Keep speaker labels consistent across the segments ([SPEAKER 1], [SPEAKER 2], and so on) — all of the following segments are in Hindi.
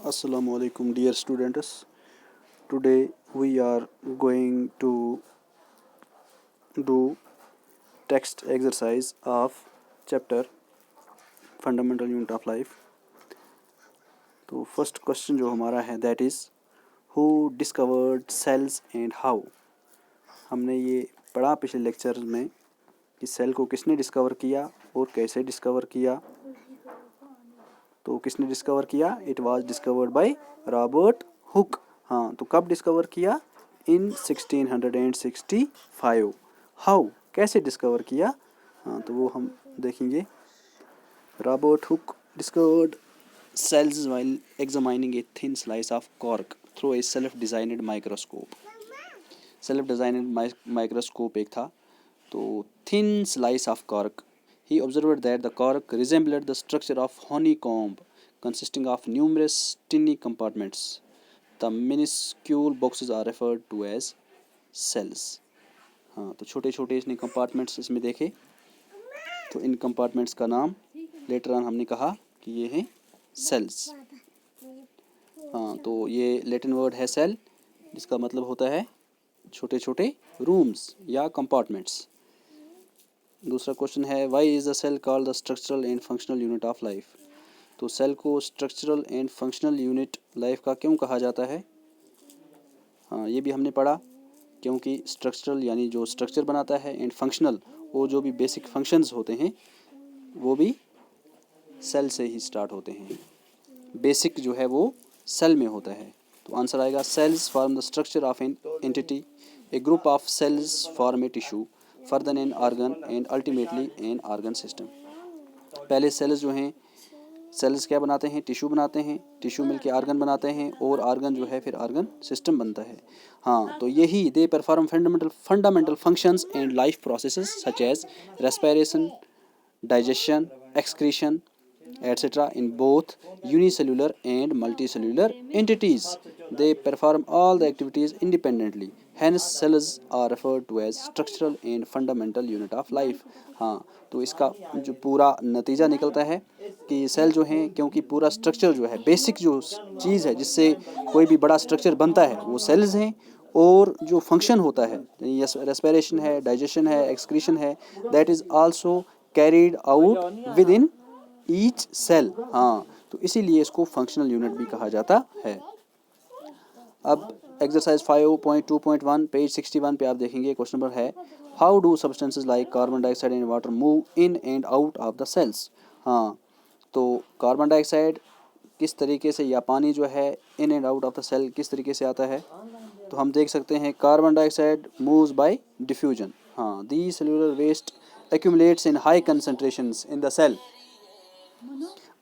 [SPEAKER 1] Assalamu alaikum, dear students. Today we are going to do text exercise of chapter Fundamental Unit of Life. तो फर्स्ट क्वेश्चन जो हमारा है that is who discovered cells and how. हमने ये पढ़ा पिछले लेक्चर में कि सेल को किसने डिस्कवर किया और कैसे डिस्कवर किया. तो किसने डिस्कवर किया? It was discovered by Robert Hooke. हाँ, तो कब डिस्कवर किया? इन 1665. हाउ, कैसे डिस्कवर किया? हाँ, तो वो हम देखेंगे. Robert Hooke discovered cells while examining a thin slice of cork through a self-designed microscope. Self-designed microscope एक था. तो thin slice of cork. He observed that the cork resembled the structure of honeycomb, consisting of numerous tiny compartments. The minuscule boxes are referred to as cells. हाँ, तो छोटे छोटे इसने कंपार्टमेंट्स इसमें देखे. तो इन कंपार्टमेंट्स का नाम लेटर ऑन हमने कहा कि ये हैं सेल्स. हाँ, तो ये लैटिन वर्ड है सेल, जिसका मतलब होता है छोटे छोटे रूम्स या कंपार्टमेंट्स. दूसरा क्वेश्चन है why is the cell called the structural and functional unit of life. तो सेल को structural and functional unit life का क्यों कहा जाता है? हाँ, ये भी हमने पढ़ा. क्योंकि स्ट्रक्चरल यानी जो स्ट्रक्चर बनाता है एंड फंक्शनल वो जो भी बेसिक फंक्शंस होते हैं वो भी सेल से ही स्टार्ट होते हैं. बेसिक जो है वो सेल में होता है. तो आंसर आएगा cells form the structure of an entity. A group of cells form a tissue further an organ and ultimately an organ system. पहले सेल्स जो हैं, सेल्स क्या बनाते हैं? टिश्यू बनाते हैं. टिश्यू मिलके ऑर्गन बनाते हैं और ऑर्गन जो है फिर ऑर्गन सिस्टम बनता है. हाँ, तो यही they perform fundamental functions and life processes such as respiration, digestion, excretion, etc. in both unicellular and multicellular entities. They perform all the activities independently. Hence, cells are referred to as structural and fundamental unit of life. हाँ, तो इसका जो पूरा नतीजा निकलता है कि सेल जो हैं, क्योंकि पूरा स्ट्रक्चर जो है, बेसिक जो चीज़ है जिससे कोई भी बड़ा स्ट्रक्चर बनता है वो सेल्स हैं. और जो फंक्शन होता है, रेस्पिरेशन है, डाइजेशन है, एक्सक्रीशन है, that is also carried out within each cell. हाँ, तो इसीलिए इसको फंक्शनल यूनिट भी कहा जाता है. अब एक्सरसाइज 5.2.1 पेज 61 पे आप देखेंगे. क्वेश्चन नंबर है how do substances like carbon dioxide and water move in and out of the cells. हाँ, तो कार्बन डाइऑक्साइड किस तरीके से या पानी जो है in and out of the cell किस तरीके से आता है? तो हम देख सकते हैं carbon dioxide moves by diffusion. हाँ, the cellular waste accumulates in high concentrations in the cell,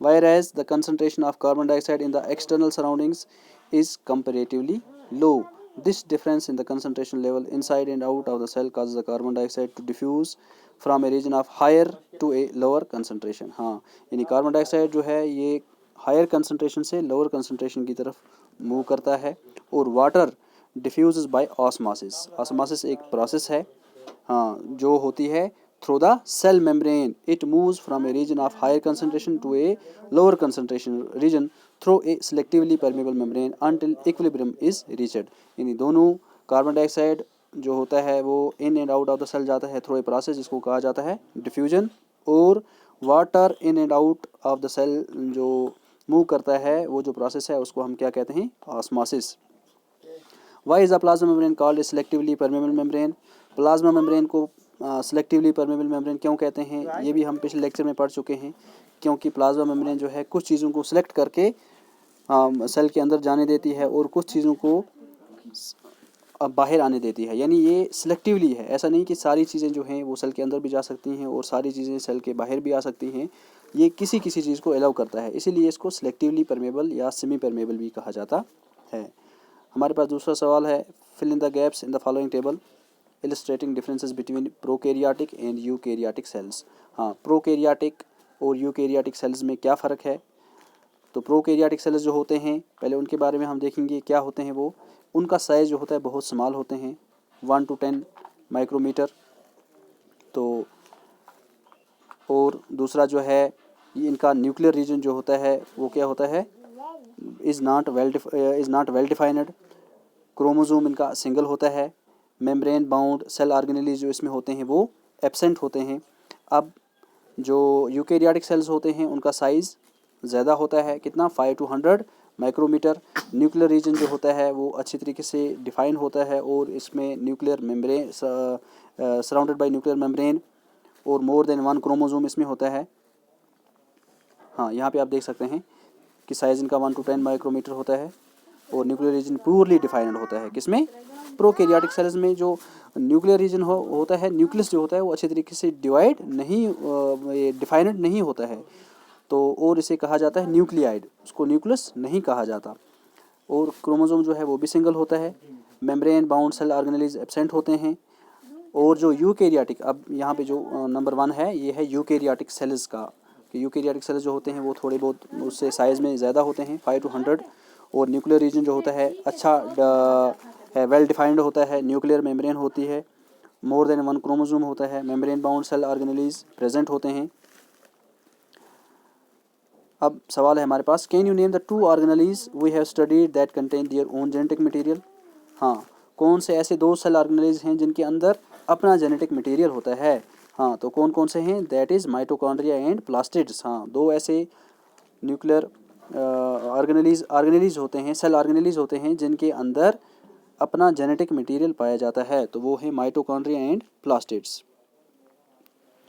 [SPEAKER 1] whereas the concentration of carbon dioxide in the external surroundings is comparatively low. This difference in the concentration level inside and out of the cell causes the carbon dioxide to diffuse from a region of higher to a lower concentration. हाँ, यानी कार्बन डाइऑक्साइड जो है ये हायर कंसनट्रेशन से लोअर कंसनट्रेशन की तरफ मूव करता है. और water diffuse by osmosis. Osmosis एक प्रोसेस है, हाँ, जो होती है through the cell membrane. It moves from a region of higher concentration to a lower concentration region through a selectively permeable membrane until equilibrium is reached. यानी दोनों कार्बन डाइऑक्साइड जो होता है वो in and out of the cell जाता है थ्रू ए प्रोसेस जिसको कहा जाता है डिफ्यूजन. और water in and out of the cell जो मूव करता है वो जो प्रोसेस है उसको हम क्या कहते हैं? Osmosis. Why is the plasma membrane called a selectively permeable membrane. Plasma membrane को सेलेक्टिवली परमेबल मेम्ब्रेन क्यों कहते हैं? ये भी हम पिछले लेक्चर में पढ़ चुके हैं. क्योंकि प्लाज्मा मेम्ब्रेन जो है कुछ चीज़ों को सेलेक्ट करके सेल के अंदर जाने देती है और कुछ चीज़ों को बाहर आने देती है. यानी ये सिलेक्टिवली है. ऐसा नहीं कि सारी चीज़ें जो हैं वो सेल के अंदर भी जा सकती हैं और सारी चीज़ें सेल के बाहर भी आ सकती हैं. ये किसी किसी चीज़ को अलाउ करता है, इसीलिए इसको सिलेक्टिवली परमेबल या सेमी परमेबल भी कहा जाता है. हमारे पास दूसरा सवाल है fill in the gaps in the following table illustrating differences between prokaryotic and eukaryotic cells. हाँ, प्रोकैरियोटिक और यूकैरियोटिक सेल्स में क्या फ़र्क है? तो प्रोकैरियोटिक सेल्स जो होते हैं पहले उनके बारे में हम देखेंगे क्या होते हैं. वो उनका साइज़ जो होता है बहुत स्मॉल होते हैं, 1 to 10 माइक्रोमीटर. तो और दूसरा जो है ये इनका न्यूक्लियर रीजन जो होता है वो क्या होता है? Is not well defined, chromosome इनका सिंगल होता है, मेम्ब्रेन बाउंड सेल ऑर्गेनेलीज जो इसमें होते हैं वो एब्सेंट होते हैं। अब जो यूकेरियोटिक सेल्स होते हैं उनका साइज़ ज़्यादा होता है, कितना 5 to 100 माइक्रोमीटर। न्यूक्लियर रीजन जो होता है वो अच्छी तरीके से डिफाइन होता है और इसमें nuclear membrane surrounded by nuclear membrane और मोर देन 1 क्रोमोसोम इसमें होता है। हाँ, यहाँ पे आप देख सकते हैं कि साइज़ इनका 1 to 10 माइक्रोमीटर होता है और न्यूक्लियर रीजन प्योरली डिफाइंड होता है। किसमें? प्रोकैरियोटिक सेल्स में जो न्यूक्लियर रीजन होता है, न्यूक्लियस जो होता है वो अच्छे तरीके से डिवाइड नहीं डिफाइंड नहीं होता है, तो और इसे कहा जाता है न्यूक्लियाइड, उसको न्यूक्लियस नहीं कहा जाता। और क्रोमोसोम जो है वो भी सिंगल होता है, membrane bound cell organelles absent होते हैं। और जो यूकेरियोटिक, अब यहाँ पे जो नंबर 1 है ये है यूकेरियोटिक सेल्स का, कि यूकेरियोटिक सेल्स जो होते हैं वो थोड़े बहुत उससे साइज़ में ज़्यादा होते हैं 5 to 100, और न्यूक्लियर रीजन जो होता है अच्छा वेल डिफाइंड होता है, न्यूक्लियर मेम्ब्रेन होती है, मोर देन 1 क्रोमोसोम होता है, membrane bound cell organelles present होते हैं। अब सवाल है हमारे पास, can you name the 2 organelles we have studied that contain their own genetic material. हाँ, कौन से ऐसे 2 सेल ऑर्गेनेलीज हैं जिनके अंदर अपना जेनेटिक मटेरियल होता है। हाँ, तो कौन कौन से हैं? That is mitochondria and plastids. हाँ, 2 ऐसे न्यूक्लियर ऑर्गेनेलीज होते हैं, सेल ऑर्गेनेलीज होते हैं जिनके अंदर अपना जेनेटिक मटेरियल पाया जाता है, तो वो है mitochondria and plastids.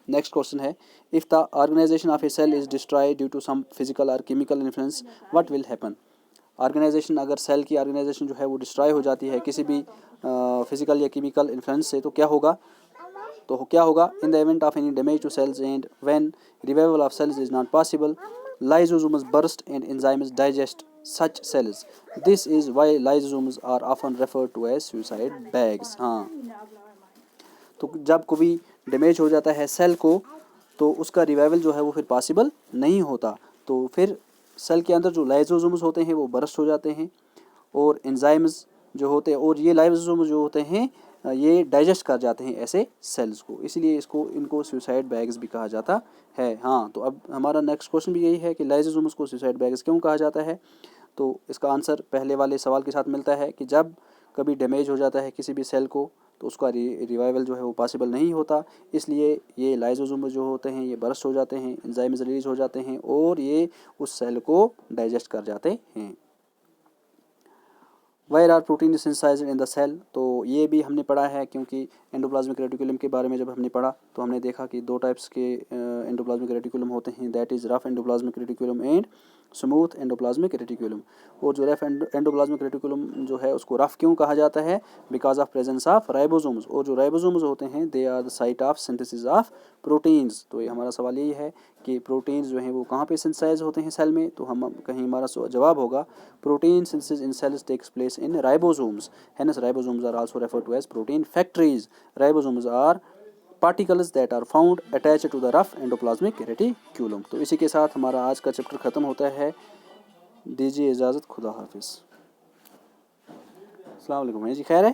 [SPEAKER 1] Next question है, if the organisation of a cell is destroyed due to some physical or chemical influence what will happen. Organisation, अगर सेल की ऑर्गेनाइजेशन जो है वो डिस्ट्रॉय हो जाती है किसी भी फिजिकल या केमिकल इन्फ्लुएंस से, तो क्या होगा? In the event of any damage to cells and when revival of cells is not possible, lysosomes burst and enzymes digest such cells. This is why lysosomes are often referred to as suicide bags. हाँ, तो जब कोई डैमेज हो जाता है सेल को तो उसका रिवाइवल जो है वो फिर पॉसिबल नहीं होता, तो फिर सेल के अंदर जो लाइसोसोम्स होते हैं वो बर्स्ट हो जाते हैं और एंजाइम्स जो होते हैं, और ये लाइसोसोम्स जो होते हैं ये डाइजेस्ट कर जाते हैं ऐसे सेल्स को, इसलिए इनको सुसाइड बैग्स भी कहा जाता है। हाँ, तो अब हमारा नेक्स्ट क्वेश्चन भी यही है कि लाइसोसोम्स को सुसाइड बैग्स क्यों कहा जाता है। तो इसका आंसर पहले वाले सवाल के साथ मिलता है कि जब कभी डैमेज हो जाता है किसी भी सेल को तो उसका रिवाइवल जो है वो पॉसिबल नहीं होता, इसलिए ये लाइसोसोम जो होते हैं ये बर्स्ट हो जाते हैं, एंजाइम्स रिलीज हो जाते हैं और ये उस सेल को डाइजेस्ट कर जाते हैं। Where are protein synthesised in the cell, तो ये भी हमने पढ़ा है, क्योंकि एंडोप्लाज्मिक रेटिकुलम के बारे में जब हमने पढ़ा तो हमने देखा कि 2 टाइप्स के एंडोप्लाज्मिक रेटिकुलम होते हैं, that is rough endoplasmic reticulum and smooth endoplasmic reticulum. और जो रफ एंडोप्लाज्मिक रेटिकुलम जो है उसको रफ क्यों कहा जाता है? Because of presence of ribosomes, और जो राइबोसोम्स होते हैं they are the site of synthesis of proteins. तो ये हमारा सवाल यही है कि प्रोटीन्स जो हैं वो कहाँ पे सिंथेसाइज होते हैं सेल में, तो हम कहीं हमारा जवाब होगा protein synthesis in cells takes place in ribosomes. Hence, ribosomes are also referred to as protein factories. Ribosomes are particles that are found attached to the rough endoplasmic reticulum. तो इसी के साथ हमारा आज का चैप्टर ख़त्म होता है। दीजिए इजाज़त, खुदा हाफिज़। अस्सलाम वालेकुम जी, खैर है।